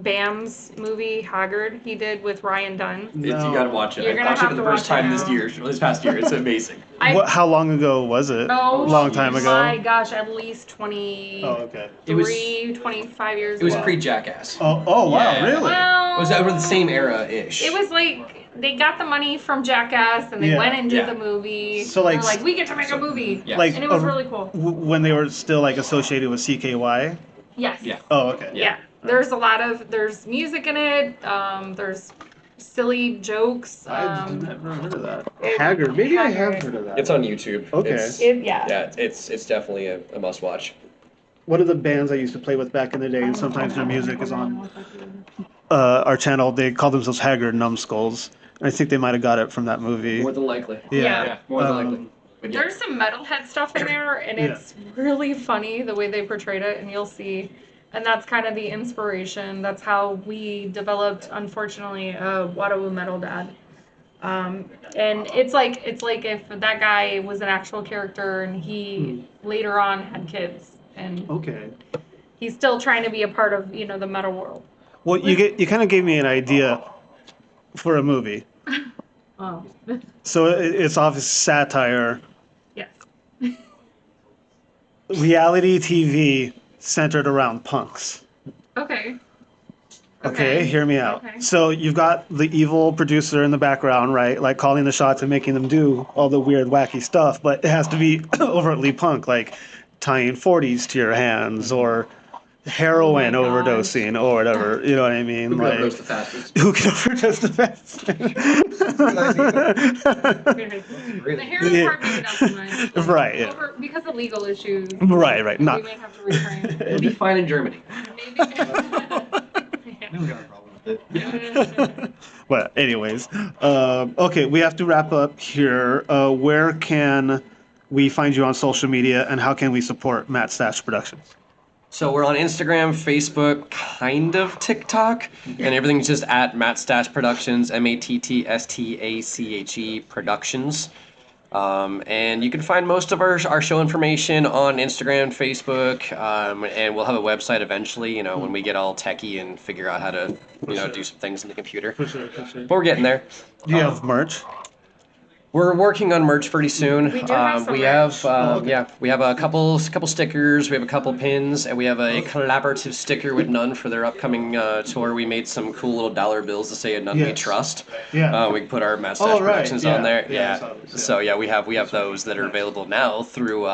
Bam's movie Haggard he did with Ryan Dunn. You gotta watch it. You're I gonna watched it have for the to first watch it time now. this past year. It's amazing. How long ago was it? Oh, Long time ago? my gosh, at least 23, Oh, okay. It was 25 years It was ago. pre-Jackass. Oh, wow, Yeah. really? Well, It was over the same era-ish. it was like they got the money from Jackass and they Yeah. went and did Yeah. the movie. So, like, They're like, we get to make a movie. Yeah. Like, And it was really cool. When they were still like associated with CKY? Yes. Yeah. Oh, okay. Yeah. There's music in it. There's silly jokes. I've never heard of that. Haggard. Maybe I have heard of that. It's on YouTube. Okay. It's definitely a must-watch. One of the bands I used to play with back in the day, and sometimes their music is on our channel, they call themselves Haggard Numbskulls. I think they might have got it from that movie. More than likely. Yeah. More than likely. But yeah. There's some metalhead stuff in there, and it's really funny the way they portrayed it, and you'll see. And that's kind of the inspiration. That's how we developed, unfortunately, Wadawu Metal Dad. And it's like if that guy was an actual character and he later on had kids, and Okay. he's still trying to be a part of the metal world. Well, you kind of gave me an idea for a movie. Oh. So it's obvious satire, Yes. reality TV centered around punks. Okay. Okay, hear me out. Okay. So you've got the evil producer in the background, right? Like calling the shots and making them do all the weird, wacky stuff, but it has to be overtly punk, like tying 40s to your hands or heroin Oh my God. overdosing or whatever. You know what I mean? Who Like, overdosed the fastest? who can overdose the best? The heroin part, maybe not so much. Right, yeah. Because of legal issues. Right. We Not. may have to refrain. It'll be fine in Germany. Maybe. We don't got a problem with it. But anyways, okay, we have to wrap up here. Where can we find you on social media, and how can we support Mattstache Productions? So we're on Instagram, Facebook, kind of TikTok, and everything's just at Mattstache Productions, Mattstache Productions. And you can find most of our show information on Instagram, Facebook, and we'll have a website eventually, when we get all techie and figure out how to, do some things in the computer. For sure. But we're getting there. Do you have merch? We're working on merch pretty soon. We do have some we merch. have we have a couple stickers, we have a couple pins, and we have a collaborative sticker with None for their upcoming tour. We made some cool little dollar bills to say "A None We Yes. Trust." Yeah. We can put our Mattstache Oh, right. Productions Yeah. on there. Yeah, I Yeah. saw those, yeah. So we have those that are available now through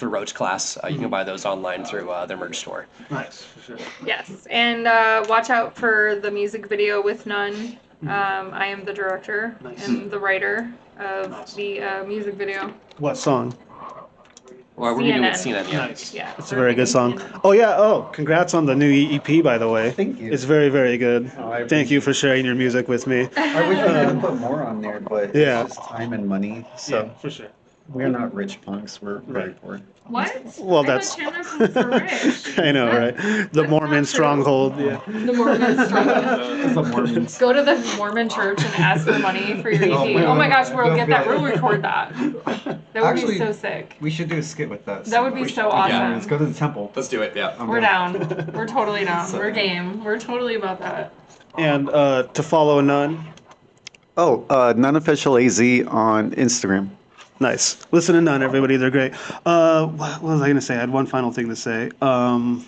Roach Class. You can buy those online through their merch store. Nice, for sure. Yes, and watch out for the music video with None. I am the director Nice. and the writer of the music video. What song? Well, we're gonna do it CNN. CNN. Yeah. Nice. Yeah, It's a very good song. Congrats on the new EP, by the way. Thank you. It's very, very good. Oh, I Thank you for sharing your music with me. I wish we could put more on there, but Yeah. it's just time and money. So for sure. we're not rich punks. We're very poor. What? Well, I that's- thought Chandler was so rich. I know, right? The Mormon not true. stronghold. Yeah. The Mormon stronghold. The Mormons. Go to the Mormon church and ask for money for your EP. Oh my gosh, we'll get that. We'll record that. That would Actually, be so sick. We should do a skit with that. That would be so awesome. Let's go to the temple. Let's do it. Yeah. I'm We're down. down. We're totally down. We're game. We're totally about that. And to follow None. Oh, non-official AZ on Instagram. Nice. Listen to None, everybody. They're great. What was I going to say? I had one final thing to say. I'm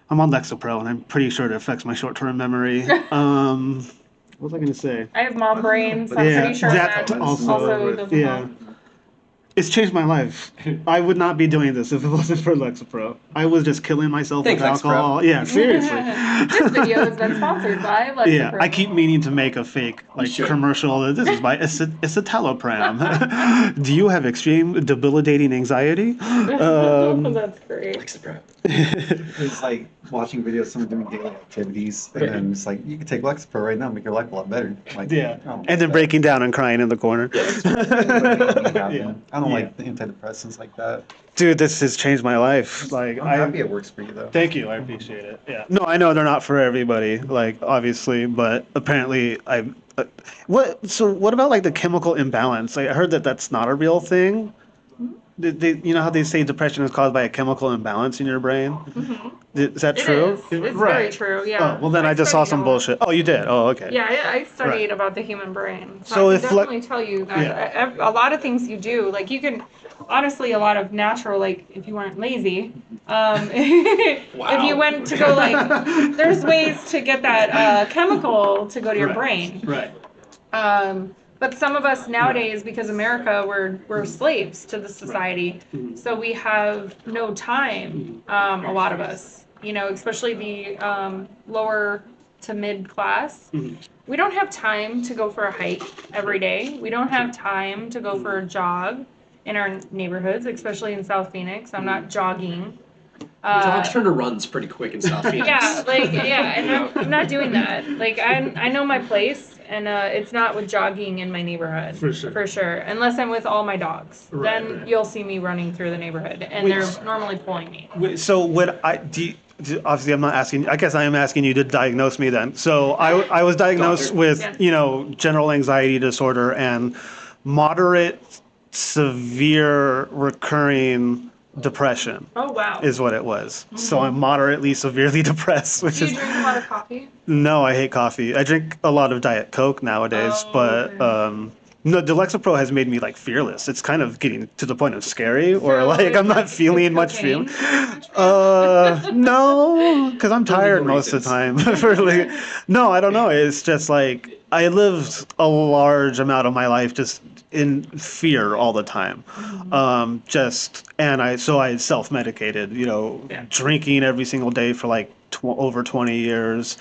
on Lexapro, and I'm pretty sure it affects my short-term memory. What was I going to say? I have mom brain, so I'm pretty sure that also doesn't help. It's changed my life. I would not be doing this if it wasn't for Lexapro. I was just killing myself Thanks, with alcohol. Yeah, seriously. This video has been sponsored by Lexapro. Yeah, I keep meaning to make a fake should. commercial. This is by escitalopram. Do you have extreme debilitating anxiety? That's great. It's like watching videos of someone doing daily activities, and then it's like, you can take Lexapro right now and make your life a lot better. Like, Yeah, oh, and then breaking down and crying in the corner. yeah. I don't like the antidepressants like that. Dude, this has changed my life. Like, I'm happy it works for you though. Thank you, I appreciate it. Yeah. No, I know they're not for everybody, like obviously, but apparently I. What about like the chemical imbalance? Like, I heard that that's not a real thing. You know how they say depression is caused by a chemical imbalance in your brain? Is that It true? is. It's very true. Yeah. Oh, well, then I just saw some bullshit. Oh, you did? Oh, okay. Yeah, I studied Right. about the human brain. So So I if can definitely tell you that a lot of things you do, like you can, honestly, a lot of natural, like if you weren't lazy, if you went to go there's ways to get that chemical to go to your brain. Right. But some of us nowadays, because America, we're slaves to the society, so we have no time. A lot of us, especially the lower to mid class, we don't have time to go for a hike every day. We don't have time to go for a jog in our neighborhoods, especially in South Phoenix. I'm not jogging. Dogs turn to runs pretty quick in South Phoenix. Yeah, and I'm not doing that. Like I know my place, and it's not with jogging in my neighborhood. For sure. Unless I'm with all my dogs, then you'll see me running through the neighborhood, and they're normally pulling me. So would I obviously I'm not asking, I guess I am asking you to diagnose me then. So I was diagnosed with, general anxiety disorder and moderate severe recurring depression. Oh wow. Is what it was. So I'm moderately severely depressed, which Do you is drink a lot of coffee? no, I hate coffee. I drink a lot of Diet Coke nowadays, but no, the Lexapro has made me like fearless. It's kind of getting to the point of scary, or like I'm not feeling much feeling. No, because I'm tired most of the time. No, I don't know. It's just like I lived a large amount of my life just in fear all the time. So I self-medicated, drinking every single day for like over 20 years.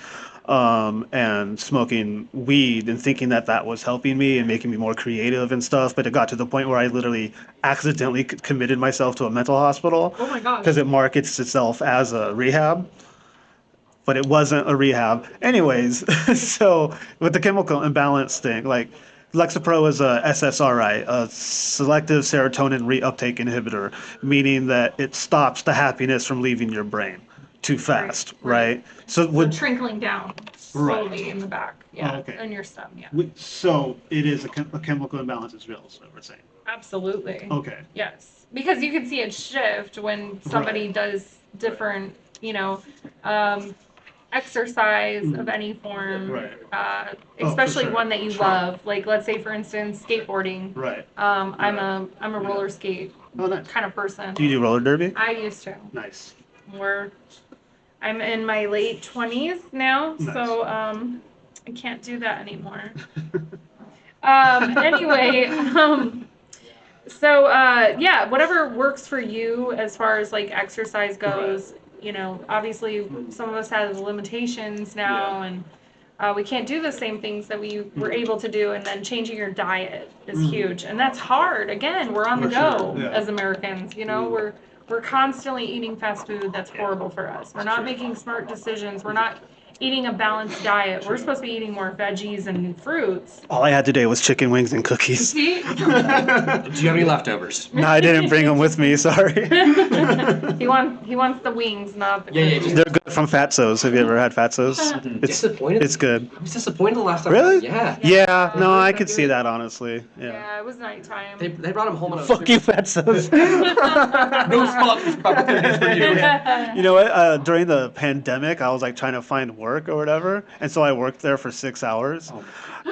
And smoking weed and thinking that was helping me and making me more creative and stuff. But it got to the point where I literally accidentally committed myself to a mental hospital. Oh my gosh. Because it markets itself as a rehab, but it wasn't a rehab. Anyways, so with the chemical imbalance thing, like Lexapro is a SSRI, a selective serotonin reuptake inhibitor, meaning that it stops the happiness from leaving your brain too fast, right? So trickling down slowly in the back, in your stem, So it is a chemical imbalance is real, is what we're saying. Absolutely. Okay. Yes, because you can see it shift when somebody does different, exercise of any form, especially one that you love. Like let's say, for instance, skateboarding. Right. I'm a roller skate kind of person. Do you do roller derby? I used to. Nice. I'm in my late 20s now, so I can't do that anymore. Anyway, whatever works for you as far as like exercise goes. Obviously some of us have limitations now, and we can't do the same things that we were able to do, and then changing your diet is huge, and that's hard. Again, we're on the go as Americans. We're constantly eating fast food. That's horrible for us. We're not making smart decisions. We're not eating a balanced diet. We're supposed to be eating more veggies and fruits. All I had today was chicken wings and cookies. See? Do you have any leftovers? No, I didn't bring them with me. Sorry. He wants the wings, not the cookies. They're good from Fatso's. Have you ever had Fatso's? Disappointed? It's good. I was disappointed the last time. Really? Yeah. Yeah. No, I could see that honestly. Yeah, it was nighttime. They brought him home on a Fuck you, Fatso's. No sponsors for you. You know what? During the pandemic, I was like trying to find work or whatever, and so I worked there for 6 hours.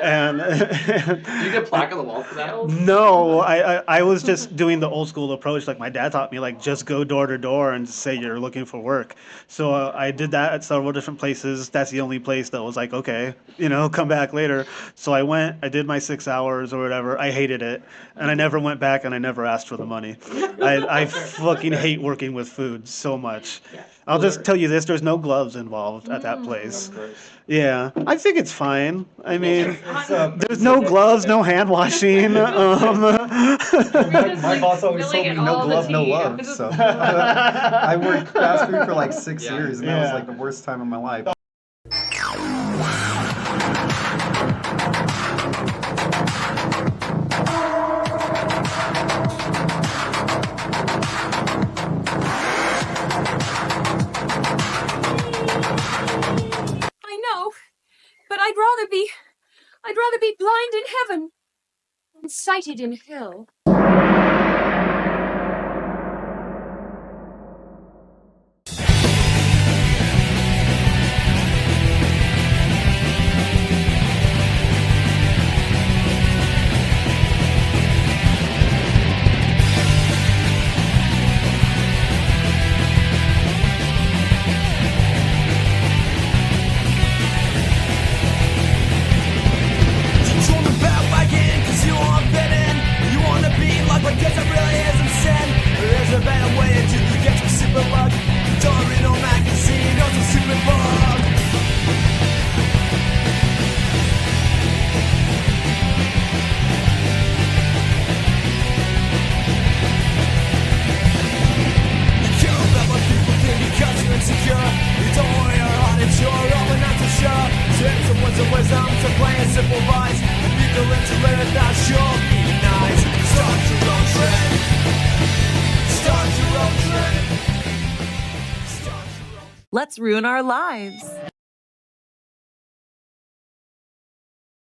And Do you get a plaque on the wall for that? no, I was just doing the old school approach. Like my dad taught me, like just go door to door and say you're looking for work. So I did that at several different places. That's the only place that was like, okay, come back later. So I went, I did my 6 hours or whatever. I hated it, and I never went back, and I never asked for the money. I fucking hate working with food so much. I'll just tell you this: there's no gloves involved at that place. Yeah, I think it's fine. I mean, there's no gloves, no hand washing. My boss always told me no glove, no love. So I worked fast food for like 6 years, and that was like the worst time of my life. I know, but I'd rather be blind in heaven than sighted in hell. that sure be nice. Start your own trend. Start your own trend. Start your own. Let's ruin our lives.